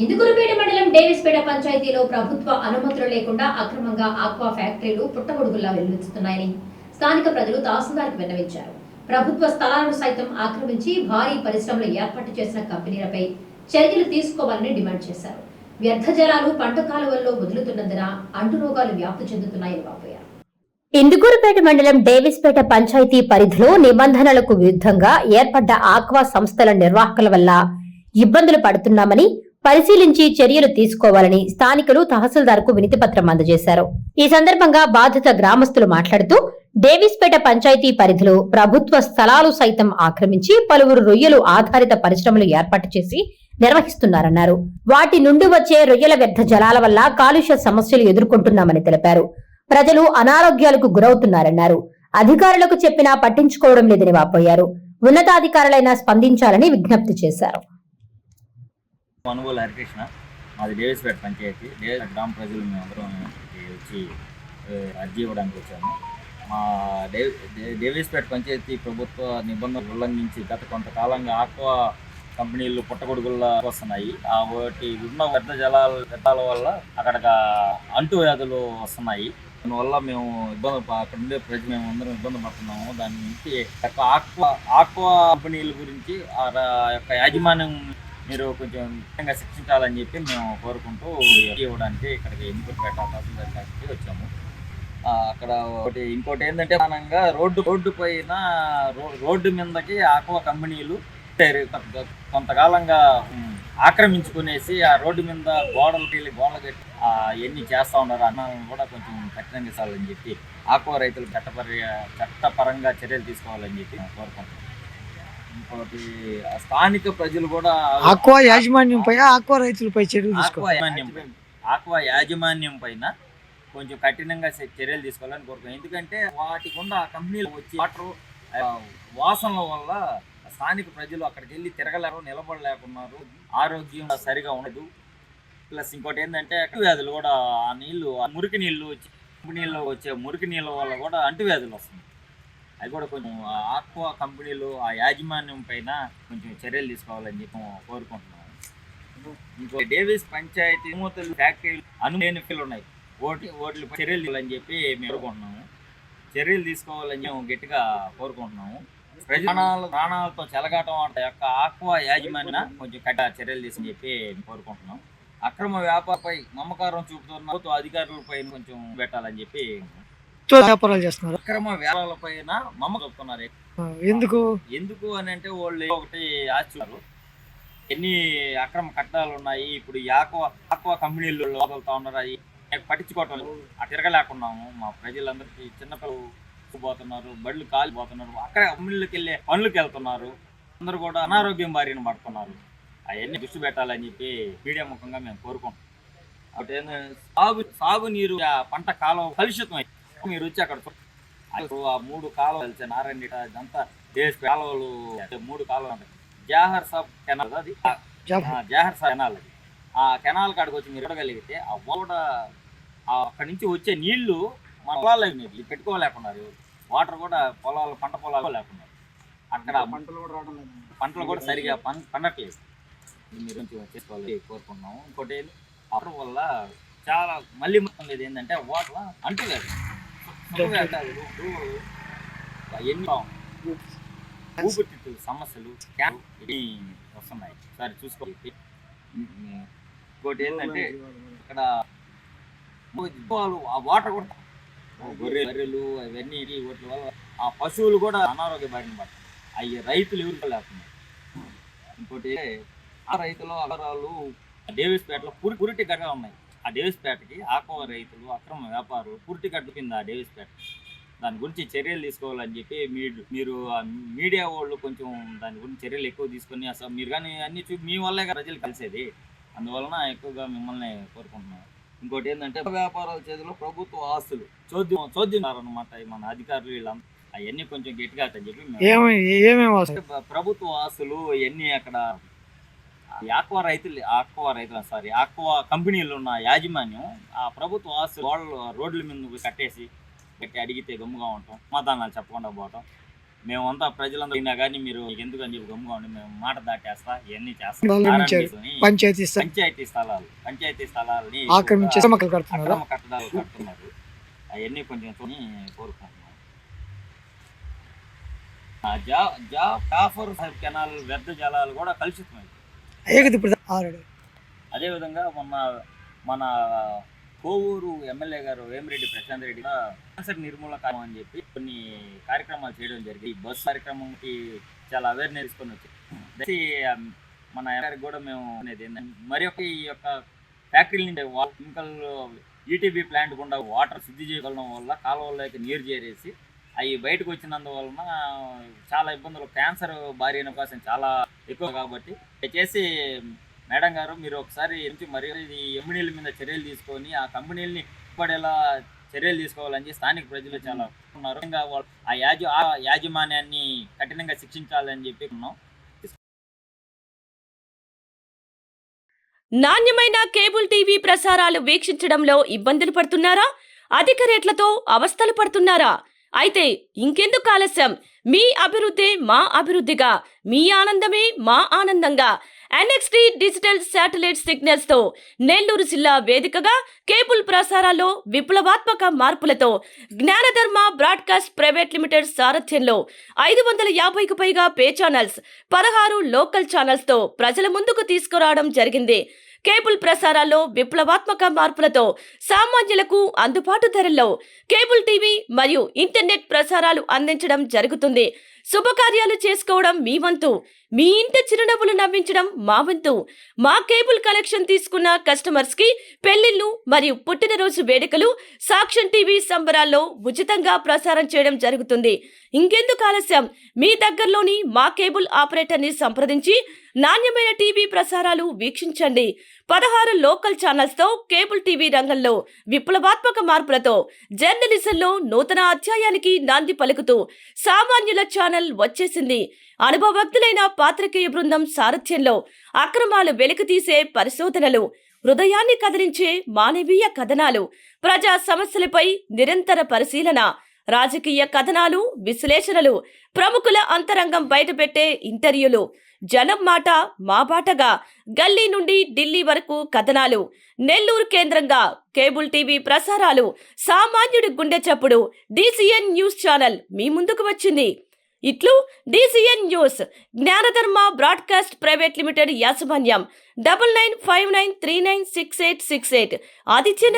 ఇందుకూరుపేట మండలం డేవిస్పేట పంచాయతీలో ప్రభుత్వ అనుమతులు లేకుండా అక్రమంగా ఆక్వా ఫ్యాక్టరీలు పుట్టగొడుగుల్లా వెల్లువెత్తుతున్నాయని స్థానిక ప్రజలు తహసీల్దార్కు విన్నవించారు. ప్రభుత్వ స్థలాలను సైతం ఆక్రమించి భారీ పరిశ్రమలు ఏర్పాటు చేసిన కంపెనీలపై చర్యలు తీసుకోవాలని డిమాండ్ చేశారు. వ్యర్థ జలాలు పంట కాలువల్లో వదులుతున్నందున అంటురోగాలు వ్యాప్తి చెందుతున్నాయని వాపోయారు. ఇందుకూరుపేట మండలం డేవిస్పేట పంచాయతీ పరిధిలో నిబంధనలకు విరుద్ధంగా ఏర్పడ్డ ఆక్వా సంస్థల నిర్వాహకుల వల్ల ఇబ్బందులు పడుతున్నామని పరిశీలించి చర్యలు తీసుకోవాలని స్థానికులు తహసీల్దార్కు వినతిపత్రం అందజేశారు. ఈ సందర్భంగా బాధిత గ్రామస్తులు మాట్లాడుతూ డేవిస్పేట పంచాయతీ పరిధిలో ప్రభుత్వ స్థలాలు సైతం ఆక్రమించి పలువురు రొయ్యలు ఆధారిత పరిశ్రమలు ఏర్పాటు చేసి నిర్వహిస్తున్నారన్నారు. వాటి నుండి వచ్చే రొయ్యల వ్యర్థ జలాల వల్ల కాలుష్య సమస్యలు ఎదుర్కొంటున్నామని తెలిపారు. ప్రజలు అనారోగ్యాలకు గురవుతున్నారన్నారు. అధికారులకు చెప్పినా పట్టించుకోవడం లేదని వాపోయారు. ఉన్నతాధికారులైనా స్పందించాలని విజ్ఞప్తి చేశారు. కొనుగోలు హరికృష్ణ, మాది డేవిస్పేట పంచాయతీ. గ్రామ ప్రజలు మేమందరం వచ్చి అర్జీ ఇవ్వడానికి వచ్చాము. మా డేవిస్పేట పంచాయతీ ప్రభుత్వ నిబంధనలు ఉల్లంఘించి గత కొంతకాలంగా ఆక్వా కంపెనీలు పుట్టగొడుగుల్లా వస్తున్నాయి. వాటి ఉన్న వ్యర్థాల వల్ల అక్కడ అంటువ్యాధులు వస్తున్నాయి. దానివల్ల మేము అక్కడ ఉండే ప్రజలు మేము అందరం ఇబ్బంది పడుతున్నాము. దాని నుంచి ఆక్వా కంపెనీల గురించి ఆ యొక్క యాజమాన్యం మీరు కొంచెం ముఖ్యంగా శిక్షించాలని చెప్పి మేము కోరుకుంటూ ఇవ్వడానికి ఇక్కడికి ఇందుకూరుపేట తహసీల్దార్ గారికి వచ్చాము. అక్కడ ఇంకోటి ఏంటంటే ప్రధానంగా రోడ్డు పైన రోడ్డు మీదకి ఆక్వా కంపెనీలు కొంతకాలంగా ఆక్రమించుకునేసి ఆ రోడ్డు మీద గోడలు కట్టి ఎన్ని చేస్తూ ఉన్నారు అన్నాలను కూడా కొంచెం కఠినంగా చెప్పి ఆక్వా రైతులు చట్టపరంగా చర్యలు తీసుకోవాలని చెప్పి కోరుకుంటున్నాం. ఇంకోటి స్థానిక ప్రజలు కూడా ఆక్వా యాజమాన్యంపై ఆక్వా రైతులపై చర్యలు ఆక్వా యాజమాన్యం పైన కొంచెం కఠినంగా చర్యలు తీసుకోవాలని కోరుకుంటున్నాం. ఎందుకంటే వాటి గుండా కంపెనీలు వచ్చి వాటర్ వాసనల వల్ల స్థానిక ప్రజలు అక్కడికి వెళ్ళి తిరగలేరు, నిలబడలేకున్నారు, ఆరోగ్యం సరిగా ఉండదు. ప్లస్ ఇంకోటి ఏంటంటే అంటువ్యాధులు కూడా ఆ నీళ్లు మురికి నీళ్లు వచ్చి కంపెనీల్లో వచ్చే మురికి నీళ్ళ వల్ల కూడా అంటువ్యాధులు వస్తుంది. అది కూడా కొంచెం ఆక్వా కంపెనీలు ఆ యాజమాన్యం పైన కొంచెం చర్యలు తీసుకోవాలని చెప్పి కోరుకుంటున్నాము. ఇంకో డేవిస్ పంచాయతీ ఫ్యాక్టరీలు అనుమతులు ఉన్నాయి, ఓట్లు చర్యలు తీయాలని చెప్పి మేము కోరుకుంటున్నాము. చర్యలు తీసుకోవాలని మేము గట్టిగా కోరుకుంటున్నాము. ప్రాణాలతో చెలగాటం యొక్క ఆక్వా యాజమాన్య కొంచెం చర్యలు తీసుకుని చెప్పి కోరుకుంటున్నాం. అక్రమ వ్యాపారపై మమకారం చూపుతున్న అధికారులపై కొంచెం పెట్టాలని చెప్పి వ్యాపారాలు చేస్తున్నారు. అక్రమ వ్యాపారాల పైన మమ్మకం చూపుతున్నారు. ఎందుకు అని అంటే వాళ్ళు ఒకటి ఆశ్చర్యాలు ఎన్ని అక్రమ కట్టాలు ఉన్నాయి. ఇప్పుడు ఈ ఆక్వా కంపెనీలు వదులుతా ఉన్నారు. అవి పట్టించుకోవటం తిరగలేకున్నాము. మా ప్రజలందరికీ చిన్నపిల్లలు పోతున్నారు, బళ్ళు కాలిపోతున్నారు, అక్కడ కంపెనీలకు వెళ్ళే పనులకు వెళ్తున్నారు. అందరూ కూడా అనారోగ్యం బారిన పడుతున్నారు. అవన్నీ దృష్టి పెట్టాలని చెప్పి మీడియా ముఖంగా మేము కోరుకుంటాం. ఒకటి సాగునీరు పంట కాలువ కలుషితం. మీరు వచ్చి అక్కడ ఆ 3 కాలువలు కలిసి నారాయణ ఇదంతా దేశ కాలువలు 3 కాలువలు ఉంటాయి. జాహర్ సాబ్ కెనాల్, అది జాహర్ సాబ్ కెనాల్. అది ఆ కెనాల్ కాడికి వచ్చి మీరు చూడగలిగితే ఆ కూడా అక్కడి నుంచి వచ్చే నీళ్లు మన పొలాలకు నీళ్ళు పెట్టుకోలేకున్నారు. వాటర్ కూడా పంట పొలాలు లేకున్నారు. అక్కడ పంటలు కూడా సరిగా పండట్లేదు. మీరు చేసుకోవాలి కోరుకుంటున్నాము. ఇంకోటి వాటర్ వల్ల చాలా మళ్ళీ మొత్తం ఏంటంటే వాటర్ అంటువ్యాధులు ఎన్ని ఊపిరితిత్తుల సమస్యలు వస్తున్నాయి. సరే చూసుకోవాలి. ఇంకోటి ఏంటంటే ఇక్కడ ఆ వాటర్ కూడా గొర్రెలు అవన్నీ వాటి వల్ల ఆ పశువులు కూడా అనారోగ్య బారిన పడతాయి. అవి రైతులు ఎవరికి లేకున్నారు. ఇంకోటి ఆ రైతులు అగరాలు డేవిస్పేటలో పురిటి గడ్డలు ఉన్నాయి. ఆ డేవిస్పేటకి ఆక్వా రైతులు అక్రమ వ్యాపారులు పురిటి గడ్డ కింద ఆ డేవిస్పేట. దాని గురించి చర్యలు తీసుకోవాలని చెప్పి మీరు మీడియా వాళ్ళు కొంచెం దాని గురించి చర్యలు ఎక్కువ తీసుకొని అసలు మీరు కానీ అన్ని మీ వల్లే ప్రజలు కలిసేది. అందువలన ఎక్కువగా మిమ్మల్ని కోరుకుంటున్నాను. ఇంకోటి ఏంటంటే వ్యాపారాల చేతిలో ప్రభుత్వ ఆస్తులు చోద్యన్నారనమాట మన అధికారులు వీళ్ళంతా. అవన్నీ కొంచెం గట్టిగా అని చెప్పి ప్రభుత్వ ఆస్తులు ఇవన్నీ అక్కడ ఆక్వా కంపెనీలు ఉన్న యాజమాన్యం ఆ ప్రభుత్వ ఆస్తులు రోడ్ల మీద కట్టేసి అడిగితే గమ్ముగా ఉంటాం, సమాధానాలు చెప్పకుండా పోవటం. మేమంతా ప్రజలందరూ అయినా కానీ మీరు ఎందుకు అని చెప్పి గమ్ముకోండి, మేము మాట దాటేస్తా ఇవన్నీ చేస్తాం. నిర్మించారు. పంచాయతీ పంచాయతీ స్థలాలని ఆక్రమించేసి అక్రమ కట్టడాలు కడుతున్నారు. అవన్నీ కొంచెం కోరుకుంటున్నాం. జాఫర్ సాహెబ్ కెనాల్ వ్యర్థ జలాలు కూడా కలుషితమైంది. అదేవిధంగా మన కోవూరు ఎమ్మెల్యే గారు వేమిరెడ్డి ప్రశాంత్ రెడ్డి క్యాన్సర్ నిర్మూలన కార్యక్రమం అని చెప్పి కొన్ని కార్యక్రమాలు చేయడం జరిగింది. ఈ బస్సు కార్యక్రమంకి చాలా అవేర్నెస్ తీసుకొని వచ్చి మన గారికి కూడా మేము అనేది ఏంటంటే మరి ఈ యొక్క ఫ్యాక్టరీ నుంచి కెమికల్ ఈటీబీ ప్లాంట్ గుండా వాటర్ శుద్ధి చేయగలడం వల్ల కాలువల్లోకి నీరు చేరేసి అవి బయటకు వచ్చినందువలన చాలా ఇబ్బందులు, క్యాన్సర్ బారి అవకాశం చాలా ఎక్కువ. కాబట్టి దయచేసి మేడం గారు మీరు ఒకసారి మరి ఈ కంపెనీల మీద చర్యలు తీసుకొని ఆ కంపెనీలని పడేలా చర్యలు తీసుకోవాలని స్థానిక ప్రజలు చాలా ఉన్నారు. ఆ యాజమాన్యాన్ని కఠినంగా శిక్షించాలని చెప్పి ఉన్నాం. నాణ్యమైన కేబుల్ టీవీ ప్రసారాలు వీక్షించడంలో ఇబ్బందులు పడుతున్నారా? అధిక రేట్లతో అవస్థలు పడుతున్నారా? అయితే ఇంకెందుకు ఆలస్యం? మీ అభివృద్ధి మా అభివృద్ధిగా, మీ ఆనందమే మా ఆనందంగా NXT డిజిటల్ శాటిలైట్ సిగ్నల్స్ తో నెల్లూరు జిల్లా వేదికగా కేబుల్ ప్రసారాల్లో విప్లవాత్మక మార్పులతో జ్ఞానధర్మ బ్రాడ్కాస్ట్ ప్రైవేట్ లిమిటెడ్ సారథ్యంలో 550కు పైగా పే ఛానల్స్, 16 లోకల్ ఛానల్స్ తో ప్రజల ముందుకు తీసుకురావడం జరిగింది. కేబుల్ ప్రసారాల్లో విప్లవాత్మక మార్పులతో సామాన్యులకు అందుబాటు ధరల్లో కేబుల్ టీవీ మరియు ఇంటర్నెట్ ప్రసారాలు అందించడం జరుగుతుంది. శుభకార్యాలు చేసుకోవడం మీ వంతు, మీ ఇంటి చిరునవ్వులు నవ్వించడం మా వంతు. మా కేబుల్ కనెక్షన్ తీసుకున్న కస్టమర్స్ కి పెళ్లిళ్లు మరియు పుట్టినరోజు వేడుకలు సాక్ష్యం టీవీ సంబరాల్లో ఉచితంగా ప్రసారం చేయడం జరుగుతుంది. ఇంకెందుకు ఆలస్యం? మీ దగ్గరలోని మా కేబుల్ ఆపరేటర్ ని సంప్రదించి నాణ్యమైన టీవీ ప్రసారాలు వీక్షించండి. 16 లోకల్ ఛానల్స్ తో కేబుల్ టీవీ రంగంలో విప్లవాత్మక మార్పులతో జర్నలిజంలో నూతన అధ్యాయానికి నాంది పలుకుతూ సామాన్యుల ఛానల్ వచ్చేసింది. అనుభవజ్ఞులైన పాత్రికేయ బృందం సారథ్యంలో అక్రమాలు వెలికితీసే పరిశోధనలు, హృదయాన్ని కదిలించే మానవీయ కథనాలు, ప్రజా సమస్యలపై నిరంతర పరిశీలన, రాజకీయ కథనాలు, విశ్లేషణలు, ప్రముఖుల అంతరంగం బయటపెట్టే ఇంటర్వ్యూలు, జనం మాట మా బాటగా గల్లీ నుండి ఢిల్లీ వరకు కథనాలు, నెల్లూరు కేంద్రంగా కేబుల్ టీవీ ప్రసారాలు, సామాన్యుడి గుండె చప్పుడు DCN న్యూస్ ఛానల్ మీ ముందుకు వచ్చింది. ఇట్లు DCN news, జ్ఞానధర్మ broadcast private limited యాజమాన్యం 9959396868 ఆదిత్య